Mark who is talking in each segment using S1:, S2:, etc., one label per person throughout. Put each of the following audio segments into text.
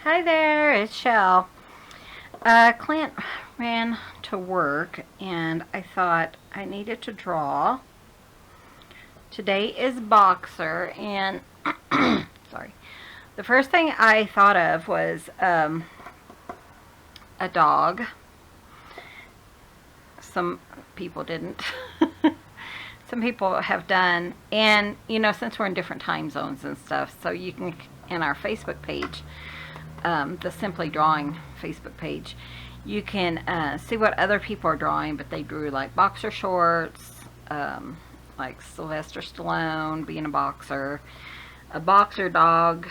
S1: Hi there, it's Shell. Clint ran to work and I thought I needed to draw. Today is Boxer and sorry. The first thing I thought of was a dog. Some people didn't. Some people have done, and since we're in different time zones and stuff, so you can, in our Facebook page, the Simply Drawing Facebook page, you can see what other people are drawing, but they drew like boxer shorts, like Sylvester Stallone being a boxer dog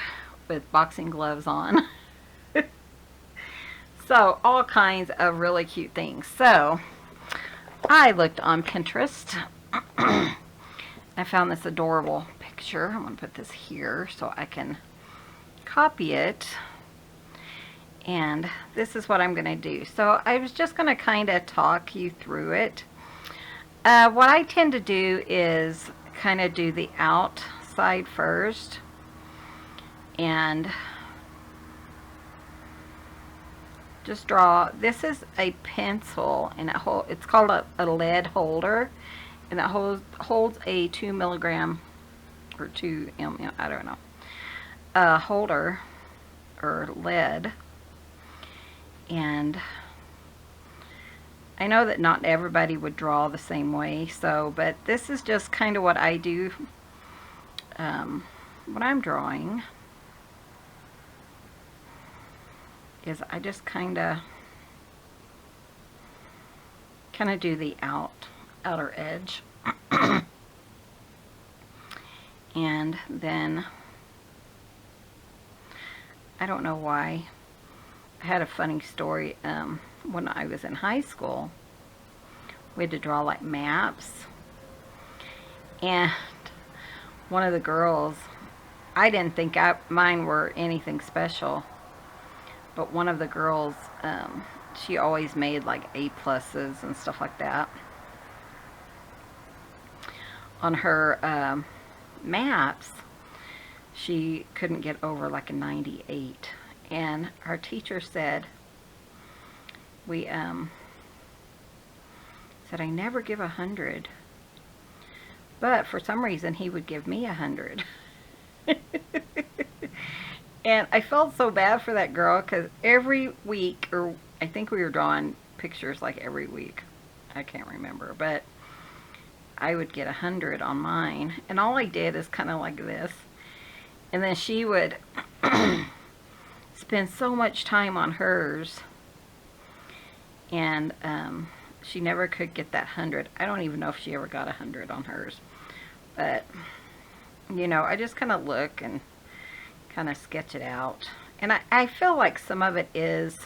S1: with boxing gloves on. So, all kinds of really cute things. So, I looked on Pinterest. I found this adorable picture. I'm going to put this here so I can copy it. And this is what I'm going to do. So I was just going to kind of talk you through it. What I tend to do is kind of do the outside first. And just draw. This is a pencil, and it's called a lead holder. And it holds a 2 milligram or 2 ml, I don't know, holder or lead. And I know that not everybody would draw the same way, but this is just kind of what I do when I'm drawing, is I just kind of do the outer edge. And then I don't know why, I had a funny story. When I was in high school, we had to draw like maps, and one of the girls, I didn't think mine were anything special, but one of the girls, she always made like A pluses and stuff like that on her maps. She couldn't get over like a 98, and our teacher said, said I never give 100, but for some reason he would give me 100. And I felt so bad for that girl, because every week, or I think we were drawing pictures like every week, I can't remember, but I would get 100 on mine, and all I did is kind of like this, and then she would spend so much time on hers, and she never could get that 100. I don't even know if she ever got 100 on hers, but I just kind of look and kind of sketch it out, and I feel like some of it is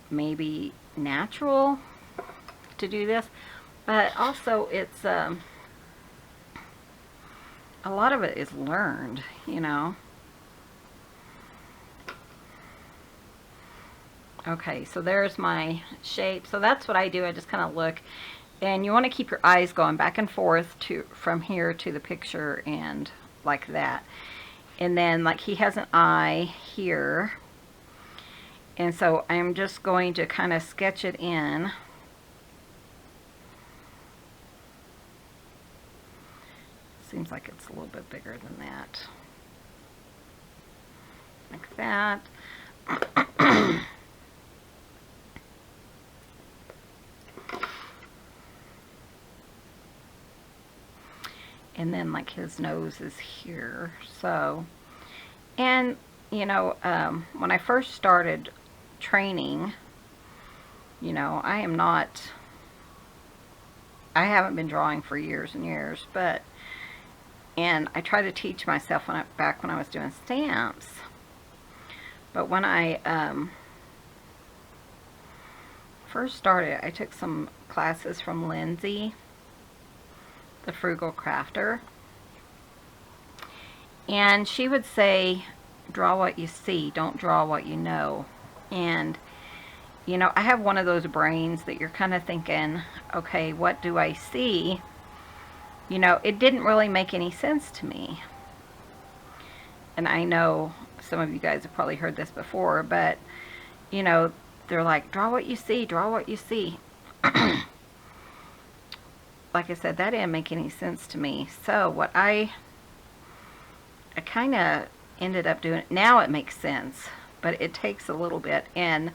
S1: maybe natural to do this, but also it's a lot of it is learned, Okay, so there's my shape. So that's what I do. I just kind of look, and you want to keep your eyes going back and forth from here to the picture, and like that. And then like he has an eye here, and so I'm just going to kind of sketch it in. Seems like it's a little bit bigger than that. Like that. And then like his nose is here. So, and when I first started training, I haven't been drawing for years and years, and I try to teach myself back when I was doing stamps. But when I first started, I took some classes from Lindsay, the Frugal Crafter, and she would say, draw what you see, don't draw what you know. And I have one of those brains that you're kind of thinking, okay, what do I see? It didn't really make any sense to me. And I know some of you guys have probably heard this before, but you know, they're like, draw what you see, draw what you see. Like I said, that didn't make any sense to me. So what I kind of ended up doing, now it makes sense, but it takes a little bit. And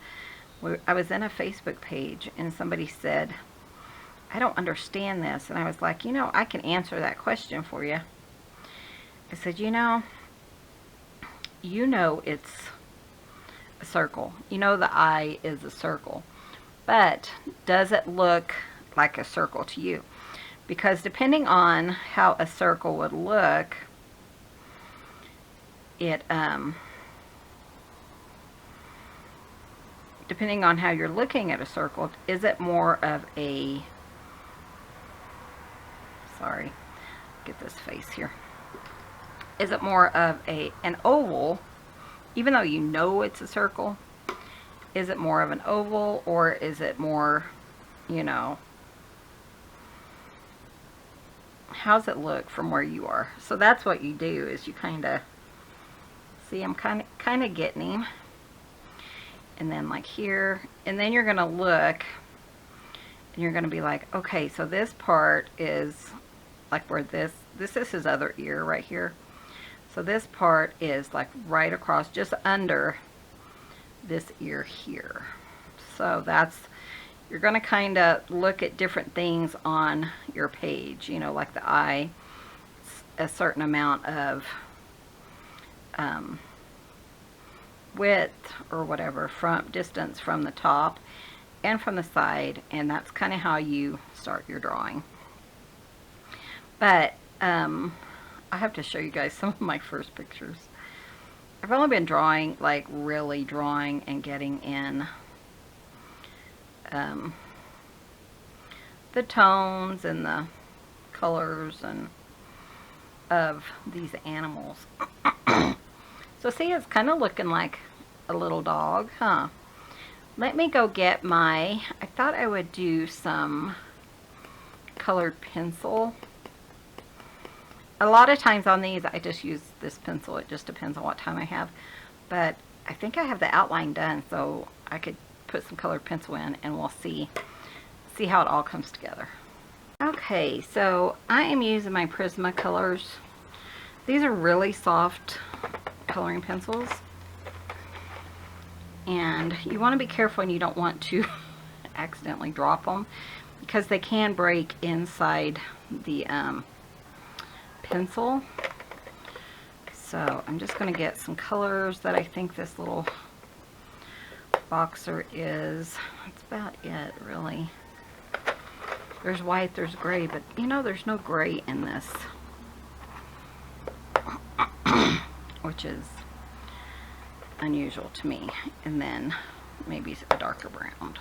S1: I was in a Facebook page and somebody said, I don't understand this. And I was like, you know, I can answer that question for you. I said, you know it's a circle. You know the eye is a circle. But does it look like a circle to you? Because depending on how a circle would look, depending on how you're looking at a circle, is it more of a, sorry, get this face here. Is it more of an oval, even though you know it's a circle? Is it more of an oval, or is it more, you know, how's it look from where you are? So that's what you do, is you kind of see, I'm kind of getting him, and then like here, and then you're gonna look and you're gonna be like, okay, so this part is like where this is his other ear right here. So this part is like right across, just under this ear here. So that's, you're going to kind of look at different things on your page, you know, like the eye, a certain amount of width or whatever, from distance from the top and from the side, and that's kind of how you start your drawing. But I have to show you guys some of my first pictures. I've only been drawing, like really drawing and getting in the tones and the colors and of these animals. So see, it's kind of looking like a little dog, huh? Let me go get my, I thought I would do some colored pencil. A lot of times on these, I just use this pencil. It just depends on what time I have. But I think I have the outline done, so I could put some colored pencil in and we'll see how it all comes together. Okay, so I am using my Prismacolors. These are really soft coloring pencils. And you want to be careful, and you don't want to accidentally drop them, because they can break inside the pencil. So I'm just going to get some colors that I think this little boxer is. That's about it, really. There's white, there's gray, but you know, there's no gray in this, which is unusual to me. And then maybe a darker brown,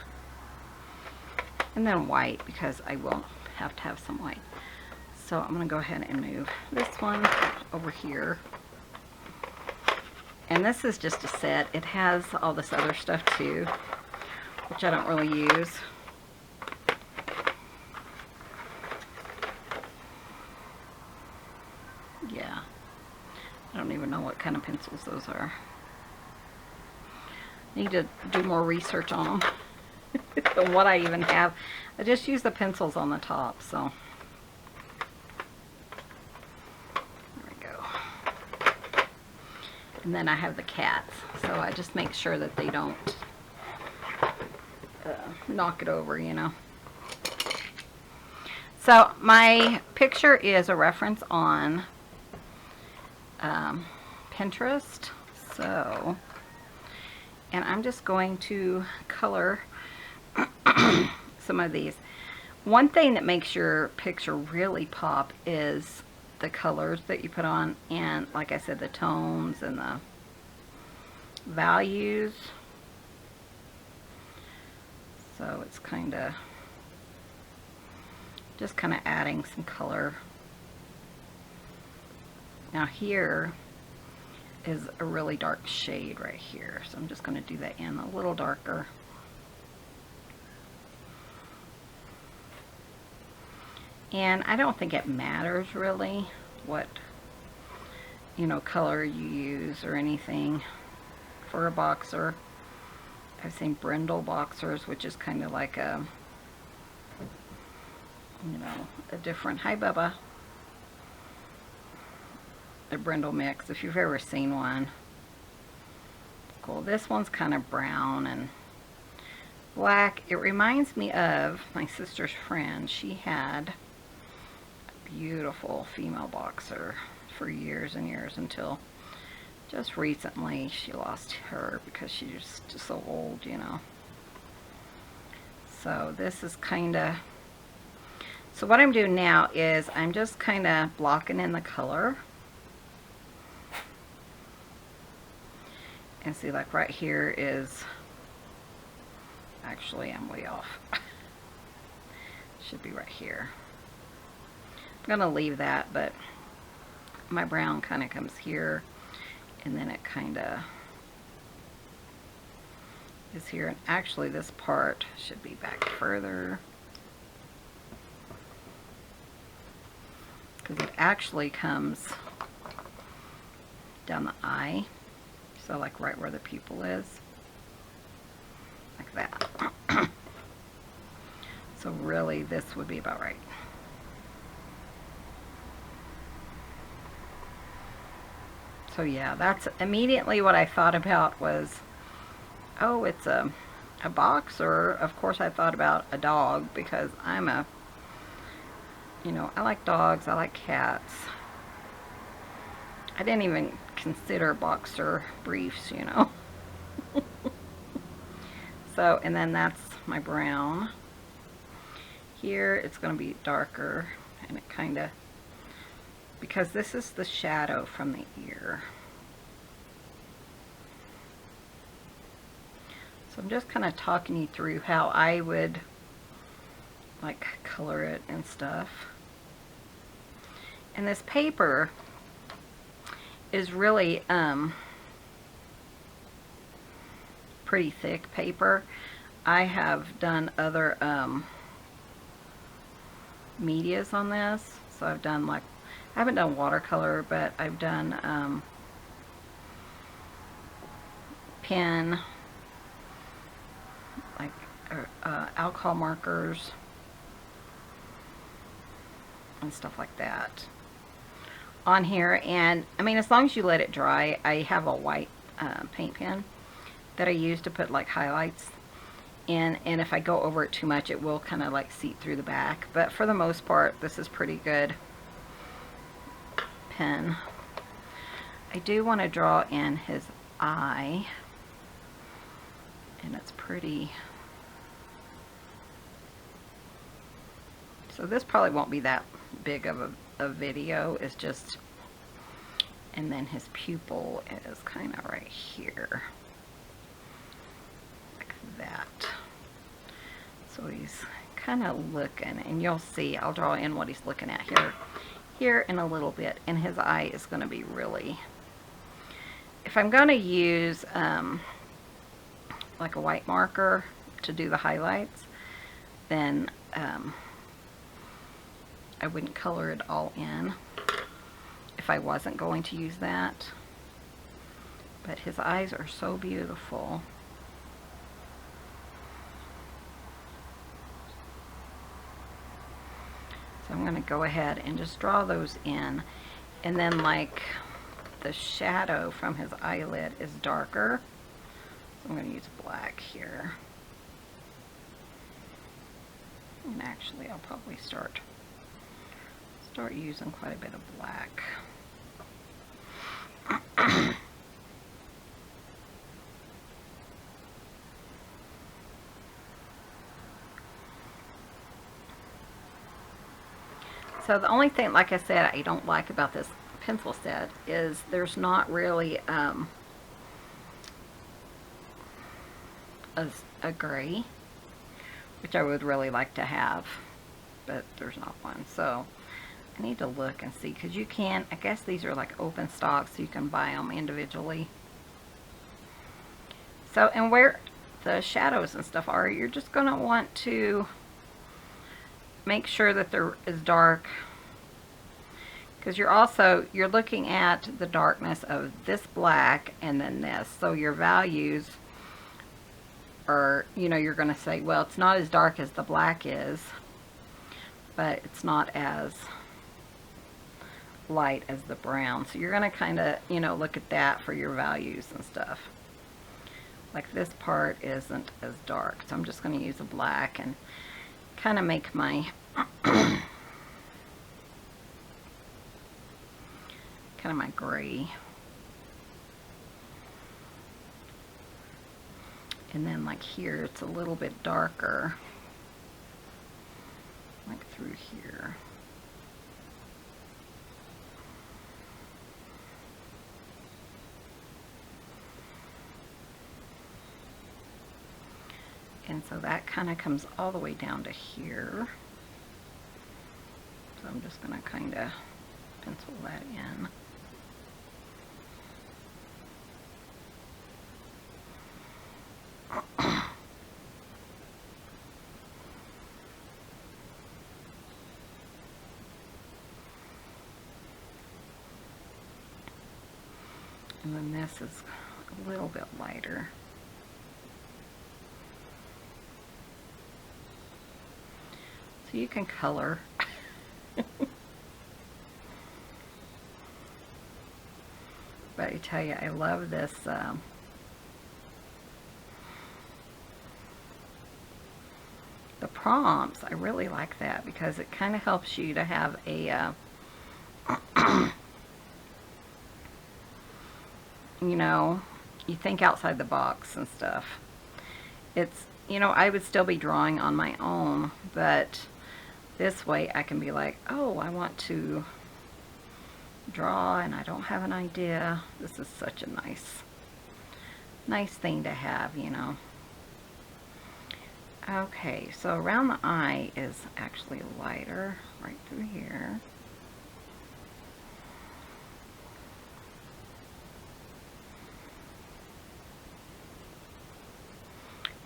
S1: and then white, because I will have to have some white. So I'm going to go ahead and move this one over here. And this is just a set. It has all this other stuff too, which I don't really use. Yeah. I don't even know what kind of pencils those are. Need to do more research on them than what I even have. I just use the pencils on the top, so. And then I have the cats, so I just make sure that they don't knock it over, you know. So my picture is a reference on Pinterest. So, and I'm just going to color some of these. One thing that makes your picture really pop is the colors that you put on, and like I said, the tones and the values. So it's kind of just kind of adding some color. Now here is a really dark shade right here, so I'm just going to do that in a little darker. And I don't think it matters really what, you know, color you use or anything for a boxer. I've seen brindle boxers, which is kind of like a, you know, a different, hi Bubba, a brindle mix, if you've ever seen one. Cool. This one's kind of brown and black. It reminds me of my sister's friend. She had a beautiful female boxer for years and years until just recently she lost her because she's just so old, you know. So this is kind of, so what I'm doing now is I'm just kind of blocking in the color. And see, like right here is, actually I'm way off. Should be right here. I'm gonna leave that, but my brown kind of comes here, and then it kind of is here. And actually this part should be back further, because it actually comes down the eye. So like right where the pupil is, like that. So really this would be about right. So yeah, that's immediately what I thought about was, oh, it's a boxer. Of course I thought about a dog because I'm a, you know, I like dogs, I like cats. I didn't even consider boxer briefs, you know. So, and then that's my brown. Here it's going to be darker, and it kind of, because this is the shadow from the ear. So I'm just kind of talking you through how I would like color it and stuff. And this paper is really pretty thick paper. I have done other medias on this, so I've done like, I haven't done watercolor, but I've done pen, like alcohol markers and stuff like that on here. And I mean, as long as you let it dry, I have a white paint pen that I use to put like highlights in, and if I go over it too much it will kind of like seep through the back, but for the most part this is pretty good pen. I do want to draw in his eye, and it's pretty, so this probably won't be that big of a video. It's just, and then his pupil is kind of right here, like that. So he's kind of looking, and you'll see, I'll draw in what he's looking at here in a little bit, and his eye is going to be really, if I'm going to use like a white marker to do the highlights, then I wouldn't color it all in if I wasn't going to use that. But his eyes are so beautiful. So I'm going to go ahead and just draw those in. And then like the shadow from his eyelid is darker, so I'm going to use black here. And actually I'll probably start using quite a bit of black. So the only thing, like I said, I don't like about this pencil set is there's not really a gray, which I would really like to have, but there's not one. So I need to look and see, because you can, I guess these are like open stock, so you can buy them individually. So, and where the shadows and stuff are, you're just going to want to make sure that they're as dark because you're looking at the darkness of this black and then this. So your values are, you're going to say, well, it's not as dark as the black is, but it's not as light as the brown. So you're going to kind of, look at that for your values and stuff. Like this part isn't as dark, so I'm just going to use a black and kind of make my kind of my gray. And then like here it's a little bit darker, like through here. And so that kind of comes all the way down to here. So I'm just going to kind of pencil that in. And then this is a little bit lighter. So you can color. But I tell you, I love this the prompts. I really like that because it kind of helps you to have a you think outside the box and stuff. It's, I would still be drawing on my own, but this way I can be like, oh, I want to draw and I don't have an idea. This is such a nice thing to have, Okay, so around the eye is actually lighter right through here.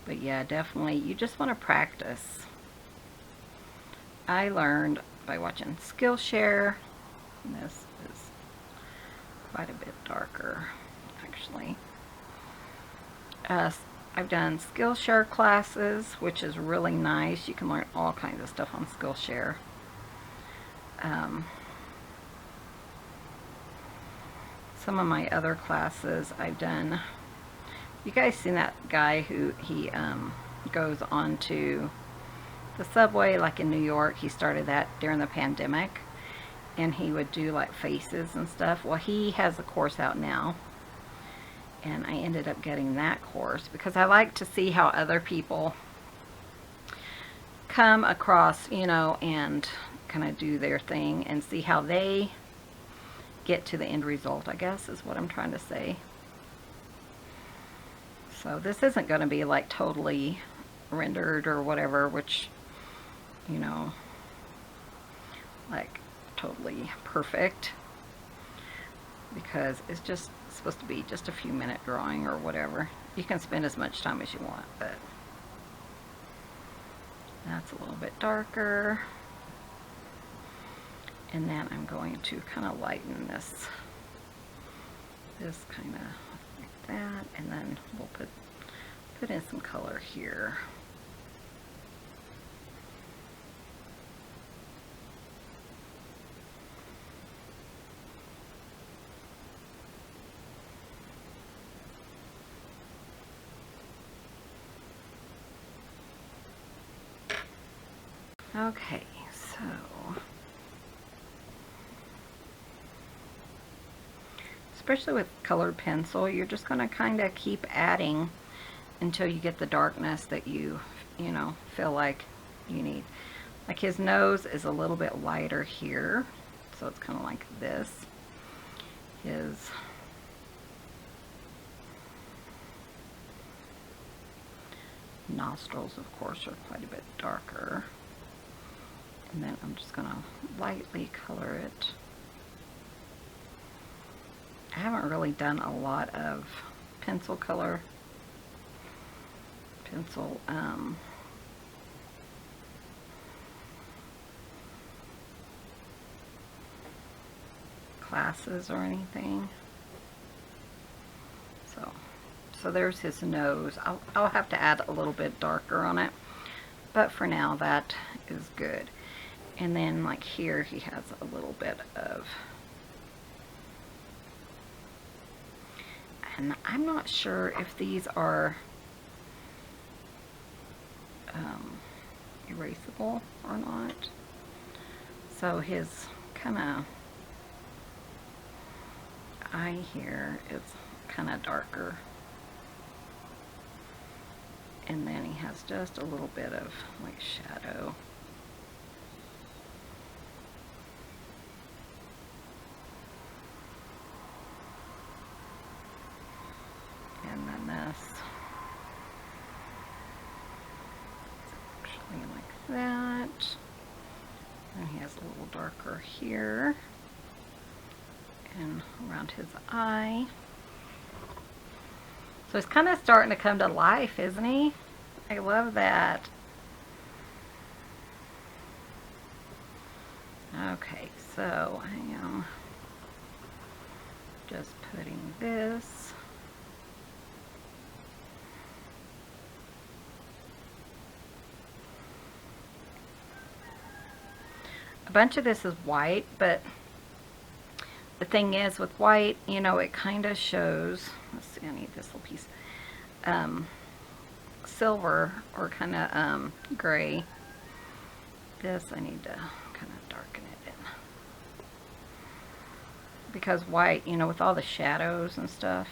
S1: But yeah, definitely, you just want to practice. I learned by watching Skillshare. This is quite a bit darker, actually. I've done Skillshare classes, which is really nice. You can learn all kinds of stuff on Skillshare. Some of my other classes I've done. You guys seen that guy who he goes on to the subway, like in New York? He started that during the pandemic, and he would do like faces and stuff. Well, he has a course out now, and I ended up getting that course because I like to see how other people come across, and kind of do their thing and see how they get to the end result, I guess is what I'm trying to say. So this isn't going to be like totally rendered or whatever, which, like totally perfect, because it's just supposed to be just a few minute drawing or whatever. You can spend as much time as you want, but that's a little bit darker. And then I'm going to kind of lighten this kind of like that, and then we'll put in some color here. Okay, so especially with colored pencil, you're just going to kind of keep adding until you get the darkness that you feel like you need. Like his nose is a little bit lighter here, so it's kind of like this. His nostrils, of course, are quite a bit darker. And then I'm just going to lightly color it. I haven't really done a lot of pencil color. classes or anything. So there's his nose. I'll have to add a little bit darker on it, but for now that is good. And then like here he has a little bit of, and I'm not sure if these are erasable or not. So his kind of eye here is kind of darker. And then he has just a little bit of like shadow. And then this is actually like that. And he has a little darker here and around his eye. So he's kind of starting to come to life, isn't he? I love that. Okay, so I am just putting this. A bunch of this is white, but the thing is with white, you know, it kind of shows, let's see, I need this little piece, silver or kind of gray. This I need to kind of darken it in. Because white, you know, with all the shadows and stuff.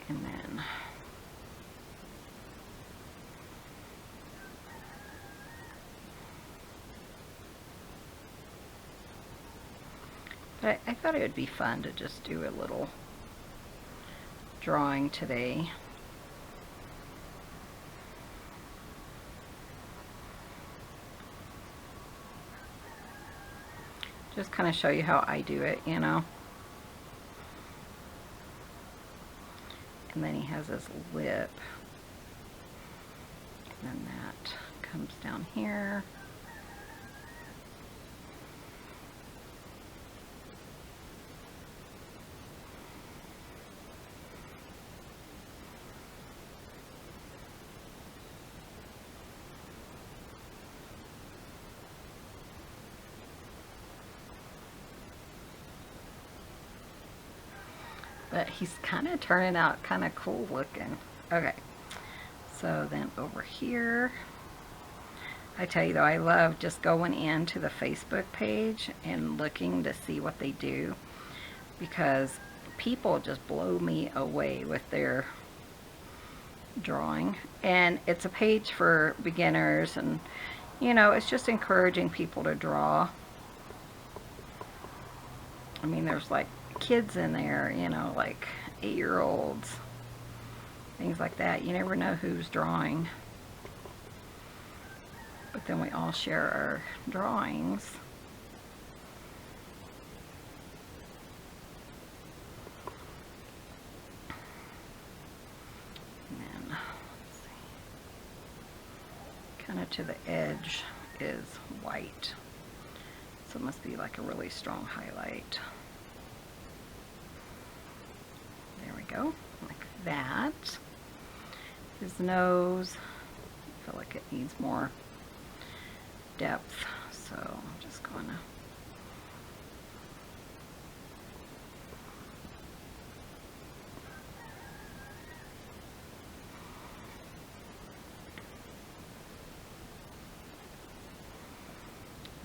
S1: And then but I thought it would be fun to just do a little drawing today. Just kind of show you how I do it, you know. And then he has his lip. And then that comes down here. But he's kind of turning out kind of cool looking. Okay, so then over here, I tell you though, I love just going into the Facebook page and looking to see what they do, because people just blow me away with their drawing. And it's a page for beginners, and you know, it's just encouraging people to draw. I mean, there's like kids in there, you know, like 8-year-olds, things like that. You never know who's drawing. But then we all share our drawings. And then, let's see, kind of to the edge is white. So it must be like a really strong highlight. There we go, like that. His nose, I feel like it needs more depth, so I'm just going to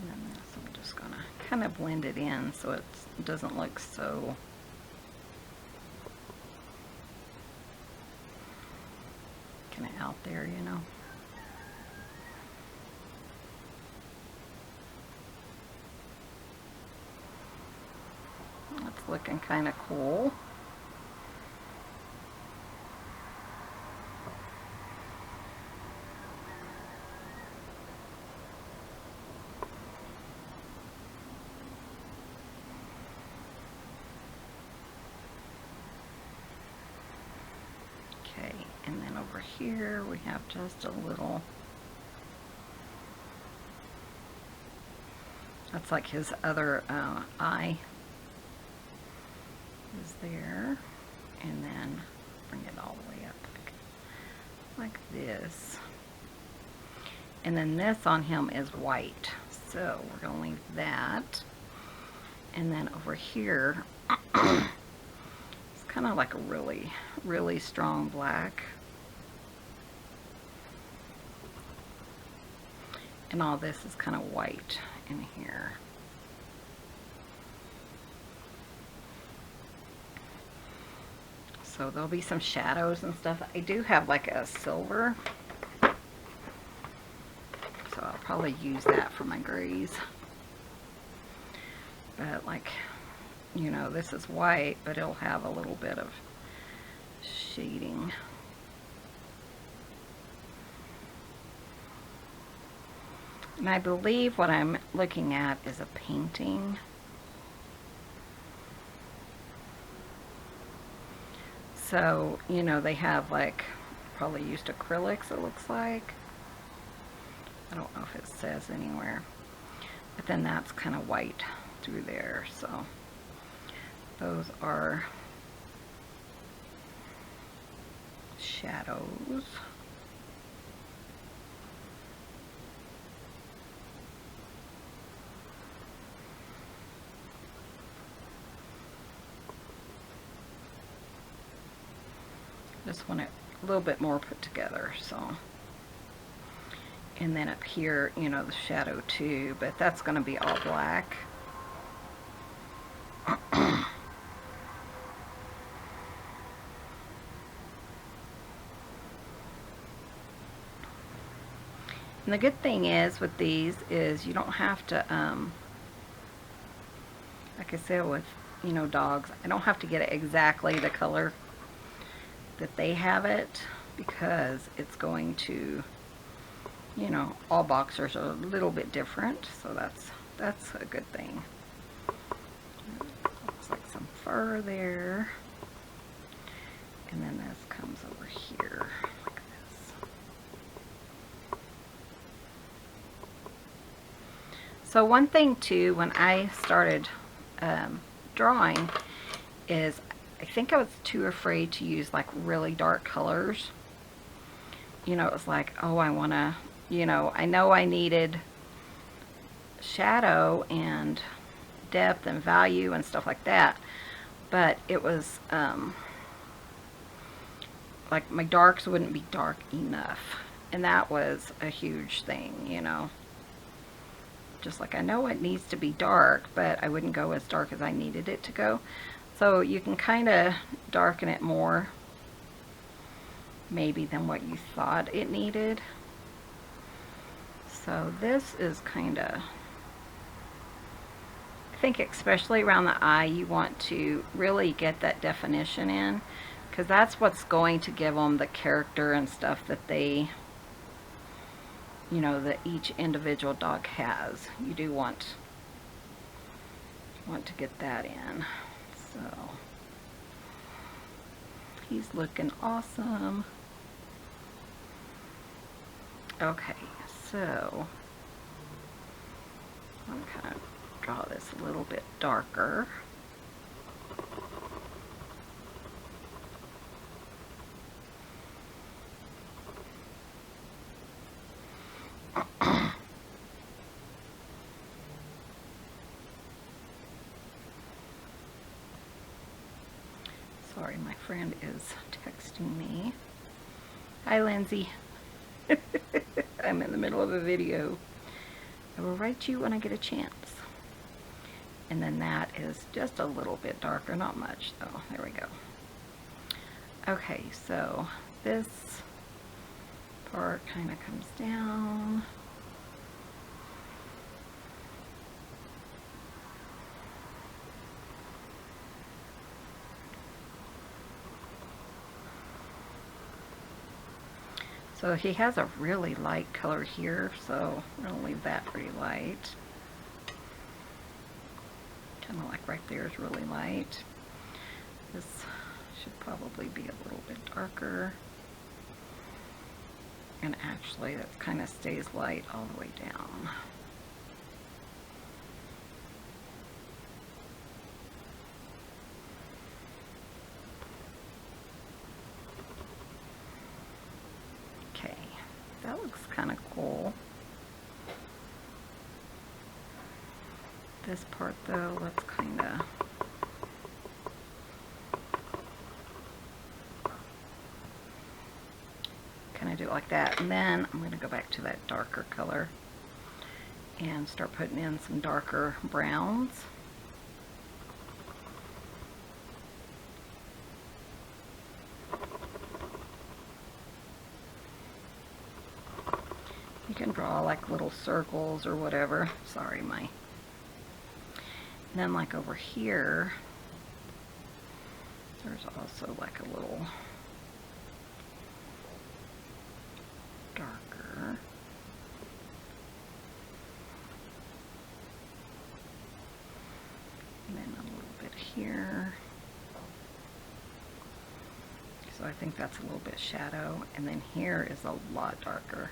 S1: and then this, I'm just going to kind of blend it in so it doesn't look so kind of out there, you know. That's looking kind of cool. Okay, and then over here we have just a little That's like his other eye is there. And then bring it all the way up like this. And then this on him is white. So we're going to leave that. And then over here, it's kind of like a really, really strong black. And all this is kind of white in here. So there'll be some shadows and stuff. I do have like a silver, so I'll probably use that for my grays. But like, you know, this is white, but it'll have a little bit of shading. And I believe what I'm looking at is a painting. So, you know, they have like, probably used acrylics, it looks like. I don't know if it says anywhere. But then that's kind of white through there. So those are shadows. Just want it a little bit more put together, so. And then up here, you know, the shadow too, but that's going to be all black. And the good thing is with these is you don't have to, like I said with, you know, dogs, I don't have to get it exactly the color that they have it, because it's going to, you know, all boxers are a little bit different, so that's a good thing. Looks like some fur there, and then this comes over here like this. So one thing too, when I started drawing, is I think I was too afraid to use like really dark colors. You know, it was like, oh, I want to, you know I needed shadow and depth and value and stuff like that. But it was, like my darks wouldn't be dark enough. And that was a huge thing, you know. Just like I know it needs to be dark, but I wouldn't go as dark as I needed it to go. So you can kind of darken it more maybe than what you thought it needed. So this is kind of, I think especially around the eye, you want to really get that definition in, because that's what's going to give them the character and stuff that they, you know, that each individual dog has. You do want to get that in. So he's looking awesome. Okay, so I'm kind of draw this a little bit darker. Sorry, my friend is texting me. Hi, Lindsay. I'm in the middle of a video. I will write you when I get a chance. And then that is just a little bit darker, not much though. There we go. Okay, so this part kind of comes down. So he has a really light color here, so I'm going to leave that pretty light. Kind of like right there is really light. This should probably be a little bit darker. And actually that kind of stays light all the way down. This part though, let's kind of do it like that. And then I'm going to go back to that darker color and start putting in some darker browns. You can draw like little circles or whatever. Sorry, and then like over here, there's also like a little darker. And then a little bit here. So I think that's a little bit shadow. And then here is a lot darker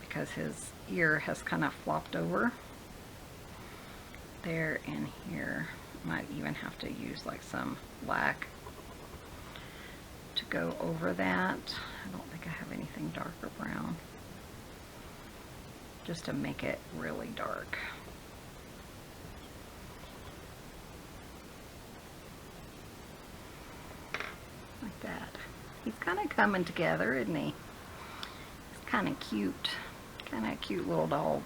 S1: because his ear has kind of flopped over there and here. Might even have to use like some black to go over that. I don't think I have anything dark or brown, just to make it really dark. Like that. He's kind of coming together, isn't he? He's kind of cute. Kind of cute little dog.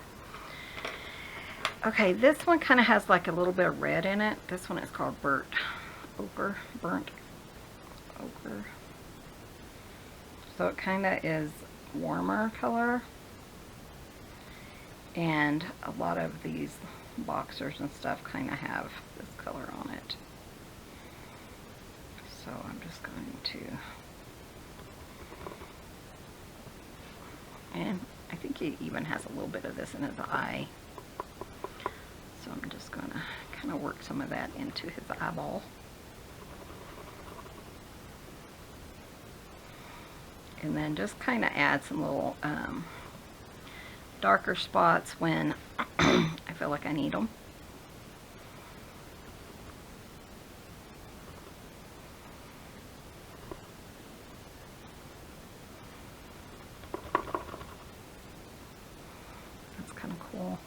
S1: Okay, this one kind of has like a little bit of red in it. This one is called burnt ochre. So it kind of is warmer color. And a lot of these boxers and stuff kind of have this color on it. So I'm just going to, and I think he even has a little bit of this in his eye. So I'm just going to kind of work some of that into his eyeball. And then just kind of add some little darker spots when I feel like I need them. That's kind of cool.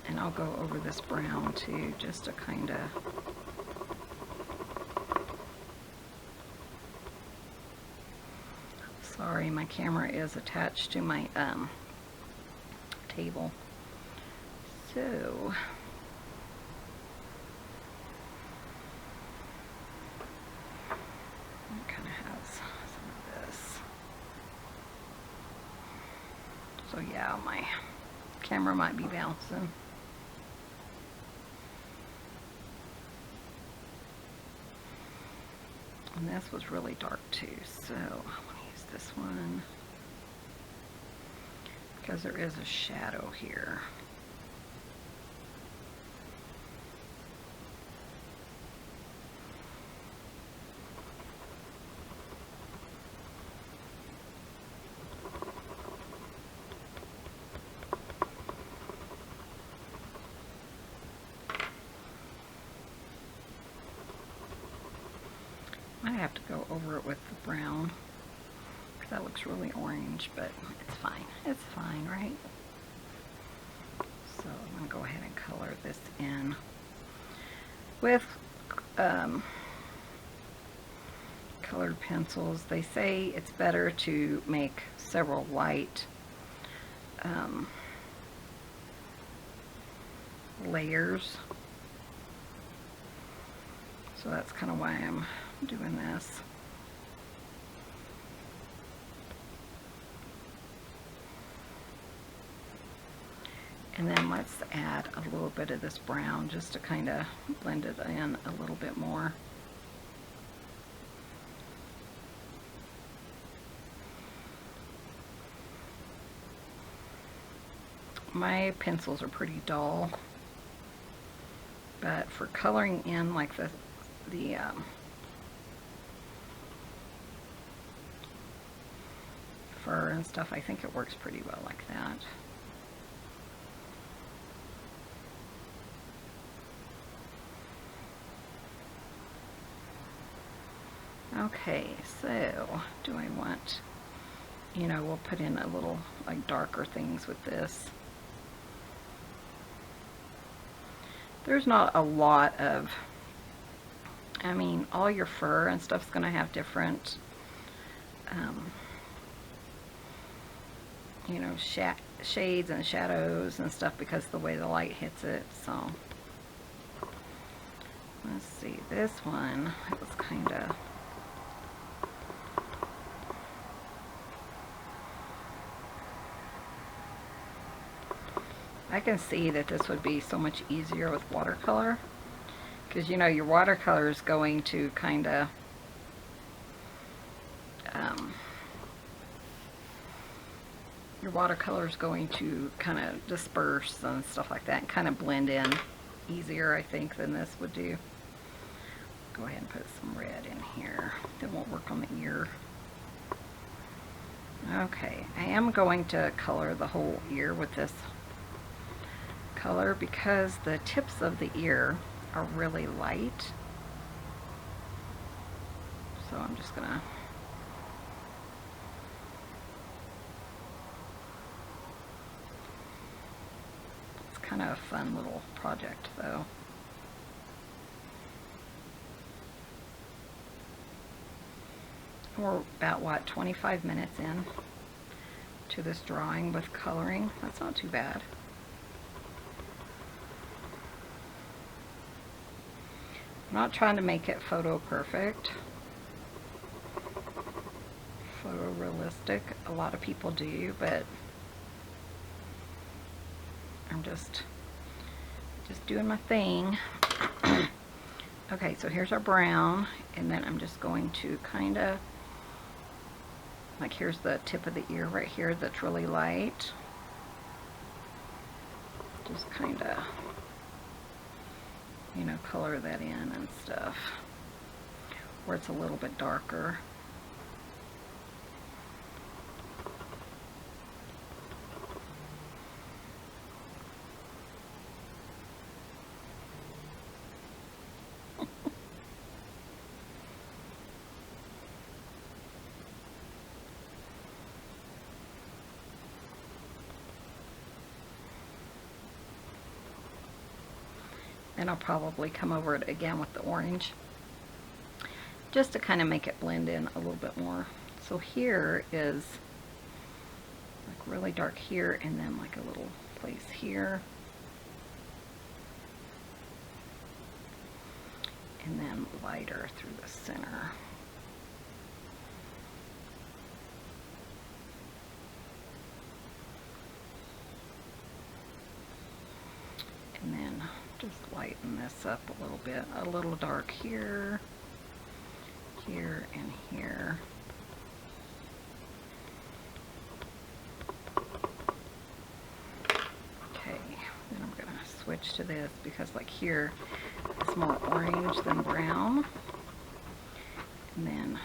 S1: And I'll go over this brown too, just to kind of sorry, my camera is attached to my table. So it kind of has some of this. So yeah, my camera might be bouncing. And this was really dark too, so I'm going to use this one because there is a shadow here. I have to go over it with the brown because that looks really orange, but it's fine. It's fine, right? So I'm going to go ahead and color this in with colored pencils. They say it's better to make several light layers. So that's kind of why I'm doing this. And then let's add a little bit of this brown just to kind of blend it in a little bit more. My pencils are pretty dull, but for coloring in like the fur and stuff, I think it works pretty well like that. Okay, so do I want, you know, we'll put in a little like darker things with this. there's not a lot of, I mean, all your fur and stuff's going to have different, you know, shades and shadows and stuff because of the way the light hits it. So let's see, this one, it was kind of, I can see that this would be so much easier with watercolor, because you know your watercolor is going to kind of disperse and stuff like that and kind of blend in easier, I think, than this would do. Go ahead and put some red in here. It won't work on the ear. Okay, I am going to color the whole ear with this color because the tips of the ear are really light. So I'm just gonna kind of a fun little project though. We're about, what, 25 minutes in to this drawing with coloring. That's not too bad. I'm not trying to make it photo perfect, photorealistic. A lot of people do, but I'm just doing my thing. Okay, so here's our brown, and then I'm just going to kind of, like, here's the tip of the ear right here that's really light. Just kind of, you know, color that in and stuff, where it's a little bit darker. And I'll probably come over it again with the orange just to kind of make it blend in a little bit more. So here is like really dark here, and then like a little place here, and then lighter through the center. And then just lighten this up a little bit, a little dark here, here, and here. Okay, then I'm going to switch to this because like here it's more orange than brown. And then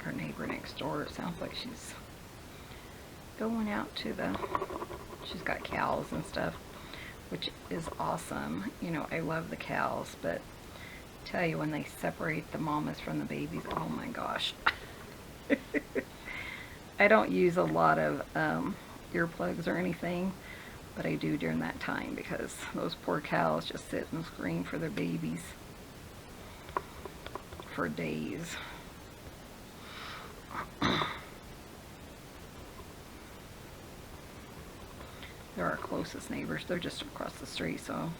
S1: our neighbor next door, it sounds like she's going out to she's got cows and stuff, which is awesome. You know, I love the cows, but I tell you, when they separate the mamas from the babies, oh my gosh. I don't use a lot of earplugs or anything, but I do during that time because those poor cows just sit and scream for their babies for days. They're our closest neighbors. They're just across the street, so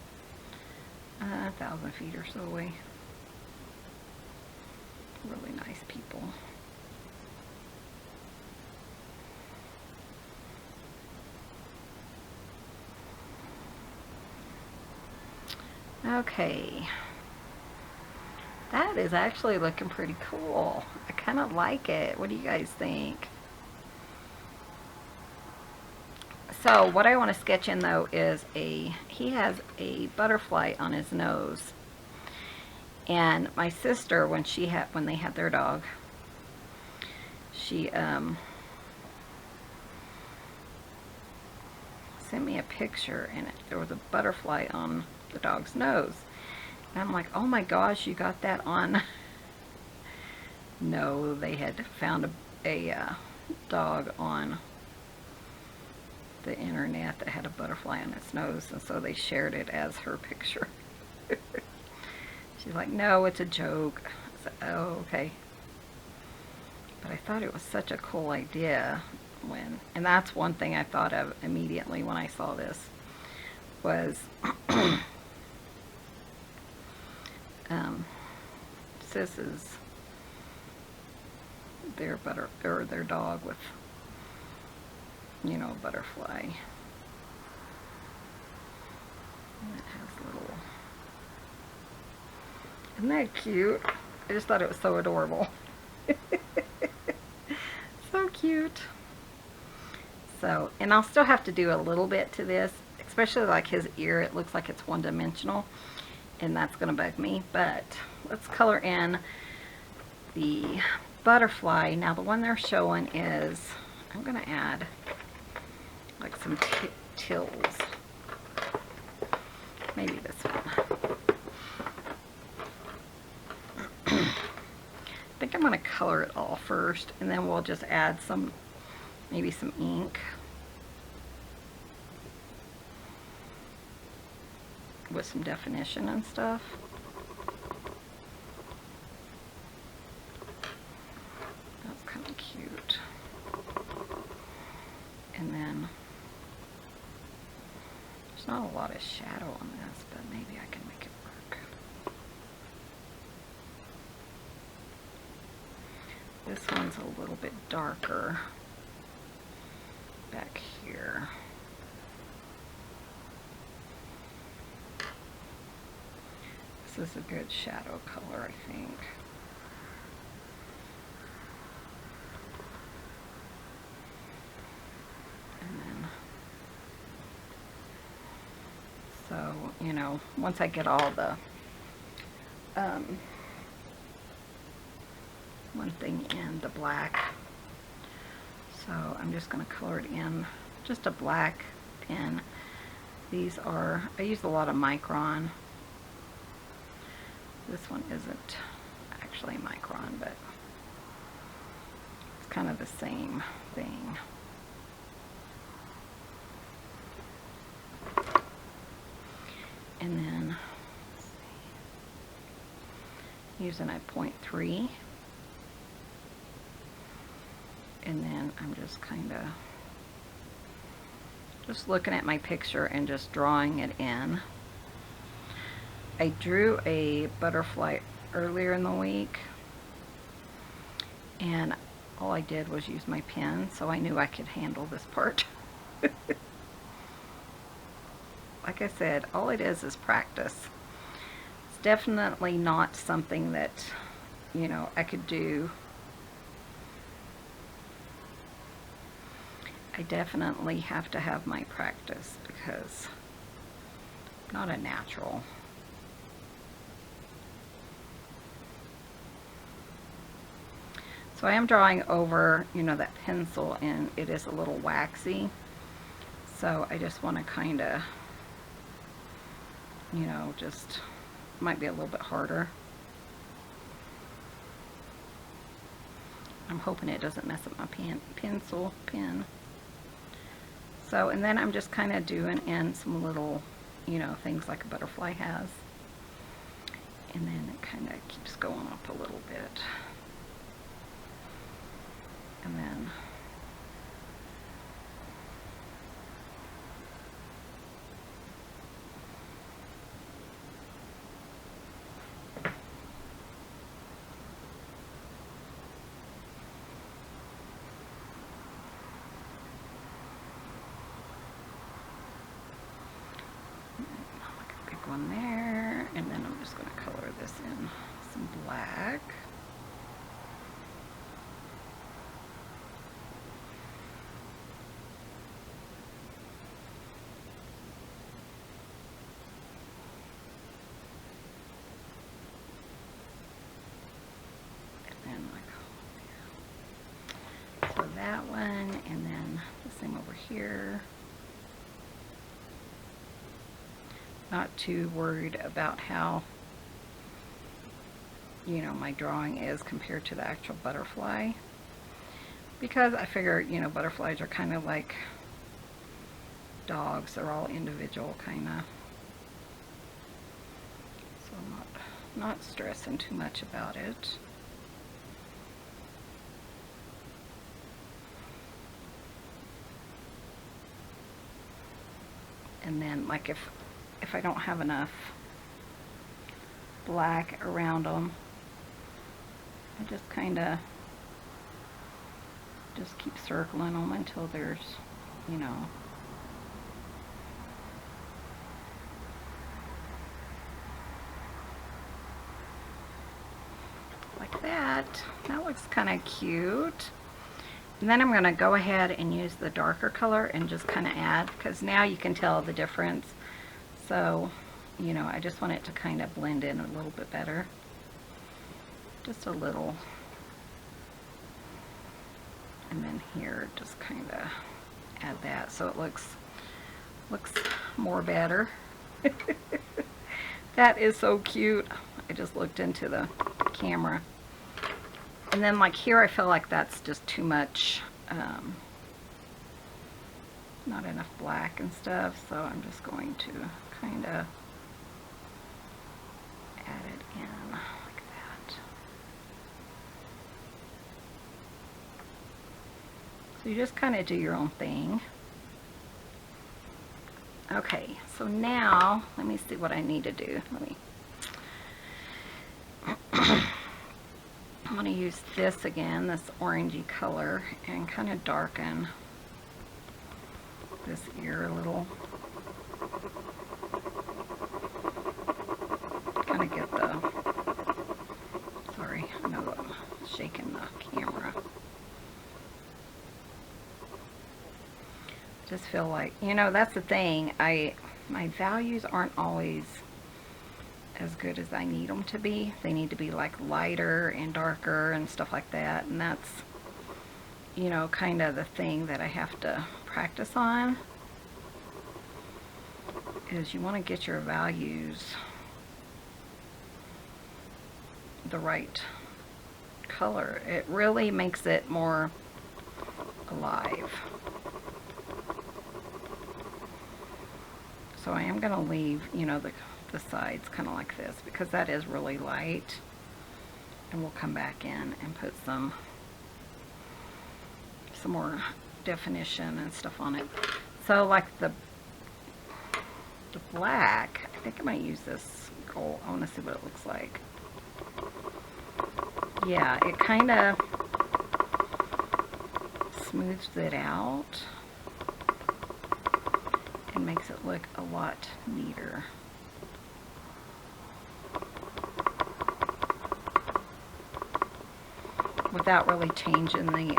S1: 1,000 feet or so away. Really nice people. Okay. That is actually looking pretty cool. I kind of like it. What do you guys think? So what I want to sketch in though is he has a butterfly on his nose. And my sister, when they had their dog, she sent me a picture, and there was a butterfly on the dog's nose. And I'm like, oh my gosh, you got that on. No, they had found a dog on the internet that had a butterfly on its nose, and so they shared it as her picture. She's like, no, it's a joke. I said, oh, okay. But I thought it was such a cool idea and that's one thing I thought of immediately when I saw this was Sis's their dog with, you know, a butterfly. And it has little. Isn't that cute? I just thought it was so adorable. So cute. So, and I'll still have to do a little bit to this, especially like his ear. It looks like it's one-dimensional, and that's going to bug me. But let's color in the butterfly. Now the one they're showing is, I'm going to add like some tills. Maybe this one. I think I'm going to color it all first, and then we'll just add some, maybe some ink with some definition and stuff. That's kind of cute. And then there's not a lot of shadow on this, but maybe I can make it work. This one's a little bit darker back here. This is a good shadow color, I think. And then, so, you know, once I get all the one thing in the black, so I'm just going to color it in just a black pen. These are, I use a lot of Micron. This one isn't actually Micron, but it's kind of the same thing. And then using a 0.3, and then I'm just kind of just looking at my picture and just drawing it in. I drew a butterfly earlier in the week, and all I did was use my pen, so I knew I could handle this part. Like I said, all it is practice. It's definitely not something that, you know, I could do. I definitely have to have my practice because I'm not a natural. So I am drawing over, you know, that pencil, and it is a little waxy. So I just want to kind of, you know, just might be a little bit harder. I'm hoping it doesn't mess up my pen. So, and then I'm just kind of doing in some little, you know, things like a butterfly has. And then it kind of keeps going up a little bit. And then one there, and then I'm just going to color this in some black. And then so that one, and then the same over here. not too worried about how, you know, my drawing is compared to the actual butterfly, because I figure, you know, butterflies are kind of like dogs. They're all individual, kind of. So I'm not stressing too much about it. And then, like, if I don't have enough black around them, I just kind of just keep circling them until there's, you know, like that. That looks kind of cute. And then I'm going to go ahead and use the darker color and just kind of add, because now you can tell the difference. So, you know, I just want it to kind of blend in a little bit better. Just a little. And then here, just kind of add that so it looks more better. That is so cute. I just looked into the camera. And then, like, here I feel like that's just too much, not enough black and stuff, so I'm just going to kind of add it in like that. So you just kind of do your own thing. Okay, so now let me see what I need to do. I'm going to use this again, this orangey color, and kind of darken this ear a little. Kind of get the, sorry, I know I'm shaking the camera. Just feel like, you know, that's the thing, my values aren't always as good as I need them to be. They need to be like lighter and darker and stuff like that, and that's, you know, kind of the thing that I have to practice on, is you want to get your values the right color. It really makes it more alive. So I am going to leave, you know, the sides kind of like this, because that is really light, and we'll come back in and put some more definition and stuff on it. So like the black, I think I might use this gold. I want to see what it looks like. Yeah, it kind of smooths it out and makes it look a lot neater. Without really changing the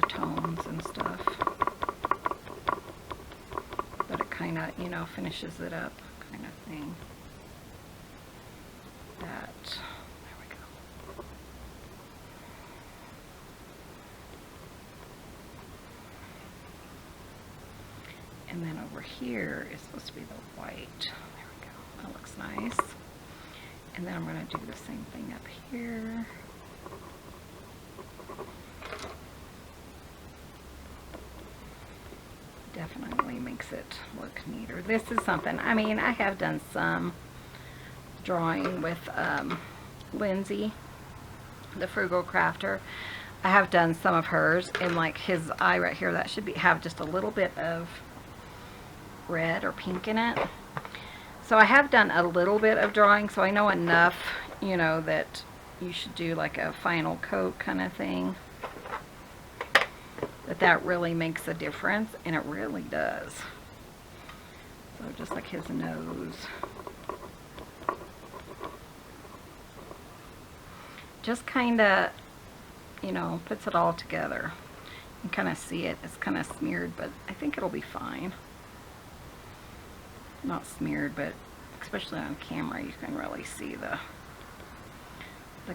S1: tones and stuff. But it kind of, you know, finishes it up, kind of thing. That, there we go. And then over here is supposed to be the white. There we go. That looks nice. And then I'm going to do the same thing up here. Definitely makes it look neater. This is something, I mean, I have done some drawing with Lindsay, the Frugal Crafter. I have done some of hers, and like his eye right here, that should have just a little bit of red or pink in it. So I have done a little bit of drawing, so I know enough, you know, that you should do like a final coat kind of thing. That really makes a difference, and it really does. So just like his nose. Just kind of, you know, puts it all together. You can kind of see it. It's kind of smeared, but I think it'll be fine. Not smeared, but especially on camera, you can really see the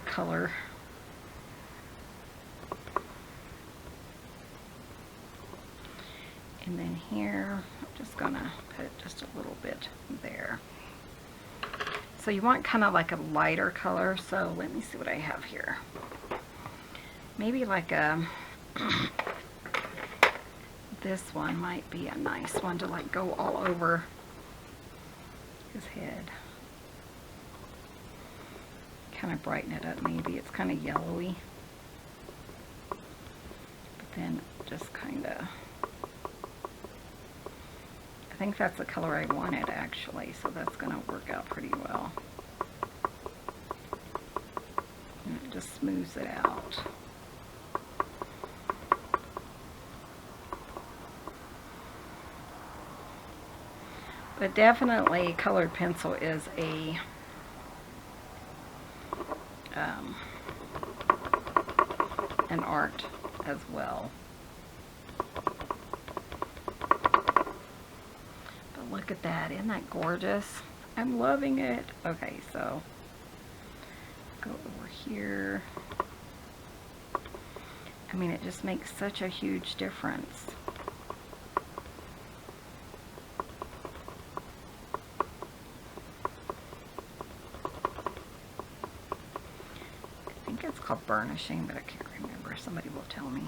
S1: color. And then here, I'm just gonna put just a little bit there. So you want kind of like a lighter color, so let me see what I have here. Maybe like a, this one might be a nice one to like go all over his head. Kind of brighten it up maybe. It's kind of yellowy. But then just kind of, I think that's the color I wanted actually, so that's going to work out pretty well. And it just smooths it out. But definitely colored pencil is a an art as well. But look at that, isn't that gorgeous? I'm loving it. Okay, so go over here. I mean, it just makes such a huge difference. I think it's called burnishing, but I can't remember. Somebody will tell me.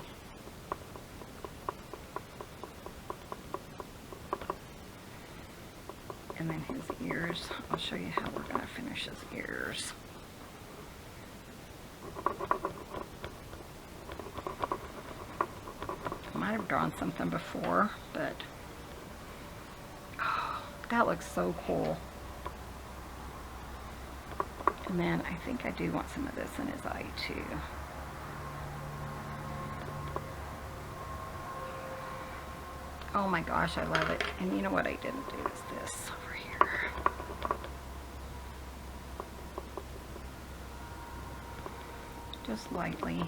S1: And then his ears. I'll show you how we're going to finish his ears. I might have drawn something before, but oh, that looks so cool. And then I think I do want some of this in his eye too. Oh my gosh, I love it. And you know what I didn't do is this over here. Just lightly.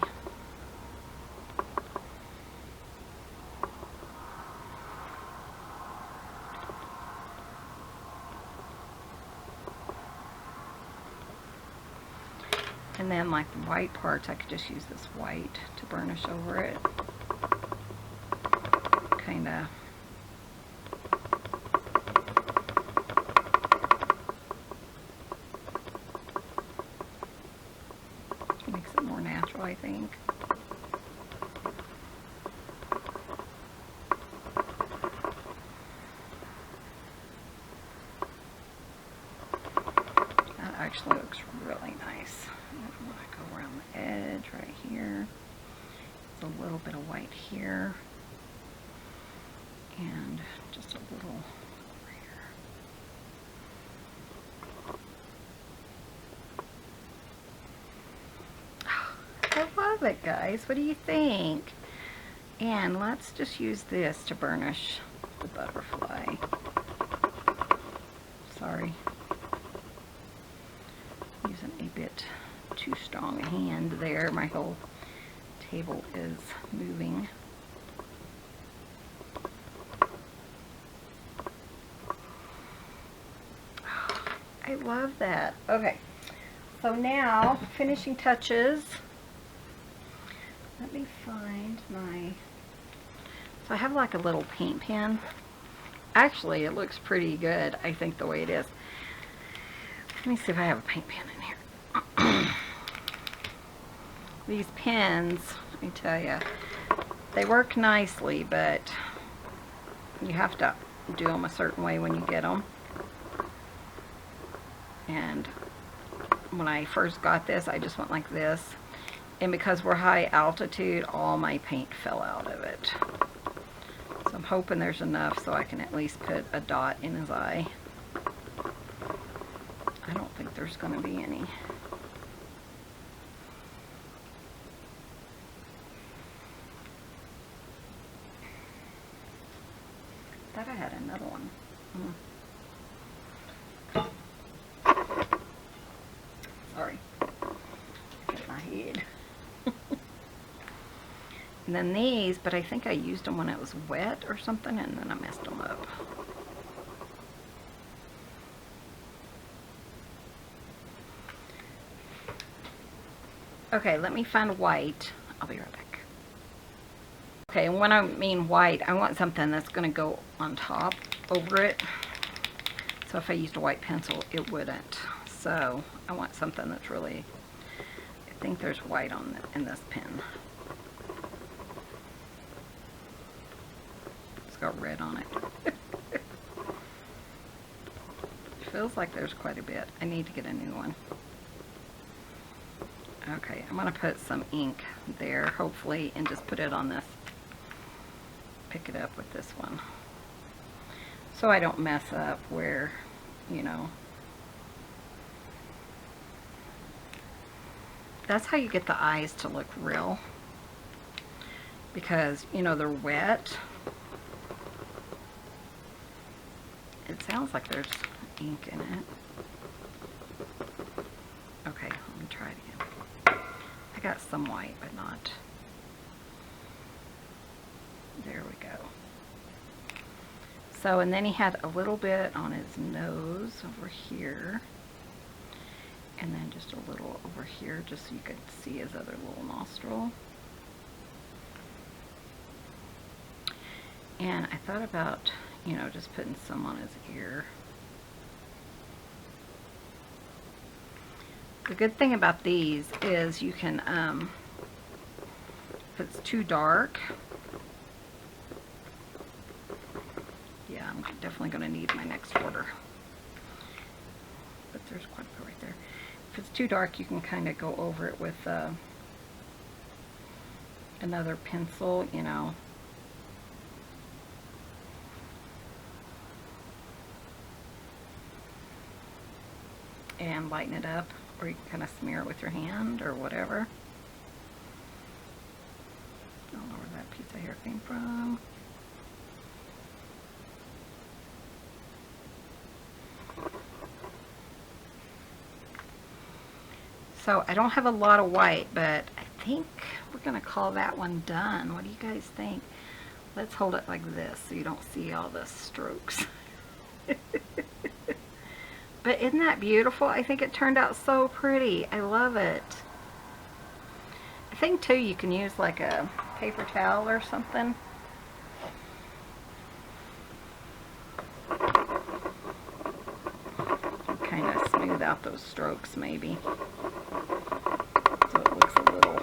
S1: And then like the white parts, I could just use this white to burnish over it. Kind of. Makes it more natural, I think. That actually looks really nice. I'm going to go around the edge right here. There's a little bit of white here. And just a little over here. I love it, guys. What do you think? And let's just use this to burnish the butterfly. Sorry. Using a bit too strong a hand there. My whole table is moving. I love that. Okay, so now finishing touches. Let me find my, so I have like a little paint pen. Actually, it looks pretty good, I think, the way it is. Let me see if I have a paint pen in here. These pens, let me tell you, they work nicely, but you have to do them a certain way when you get them. And when I first got this, I just went like this. And because we're high altitude, all my paint fell out of it. So I'm hoping there's enough so I can at least put a dot in his eye. I don't think there's going to be any. I thought I had another one. Sorry. Hit my head. And then these, but I think I used them when it was wet or something, and then I messed them up. Okay, let me find white. I'll be right back. Okay, and when I mean white, I want something that's going to go on top over it. So if I used a white pencil, it wouldn't. So I want something that's really, I think there's white on in this pen. It's got red on it. Feels like there's quite a bit. I need to get a new one. Okay, I'm going to put some ink there, hopefully, and just put it on this. Pick it up with this one. So I don't mess up where, you know. That's how you get the eyes to look real. Because, you know, they're wet. It sounds like there's ink in it. Okay, let me try it again. I got some white, but not. There we go. So, and then he had a little bit on his nose over here. And then just a little over here, just so you could see his other little nostril. And I thought about, you know, just putting some on his ear. The good thing about these is you can, if it's too dark, yeah, I'm definitely going to need my next order. But there's quite a bit right there. If it's too dark, you can kind of go over it with another pencil, you know. And lighten it up, or you can kind of smear it with your hand or whatever. I don't know where that piece of hair came from. So I don't have a lot of white, but I think we're going to call that one done. What do you guys think? Let's hold it like this so you don't see all the strokes. But isn't that beautiful? I think it turned out so pretty. I love it. I think too you can use like a paper towel or something. Kind of smooth out those strokes maybe. So it looks a little...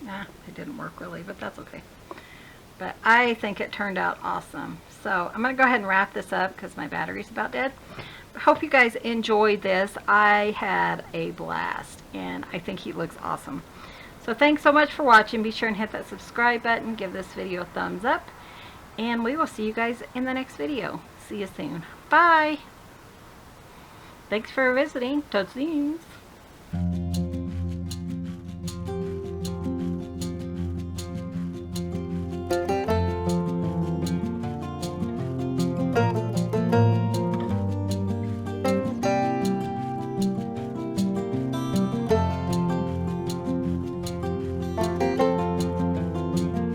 S1: Nah, it didn't work really, but that's okay. But I think it turned out awesome. So I'm going to go ahead and wrap this up because my battery's about dead. I hope you guys enjoyed this. I had a blast and I think he looks awesome. So thanks so much for watching. Be sure and hit that subscribe button. Give this video a thumbs up. And we will see you guys in the next video. See you soon. Bye. Thanks for visiting. Tot ziens.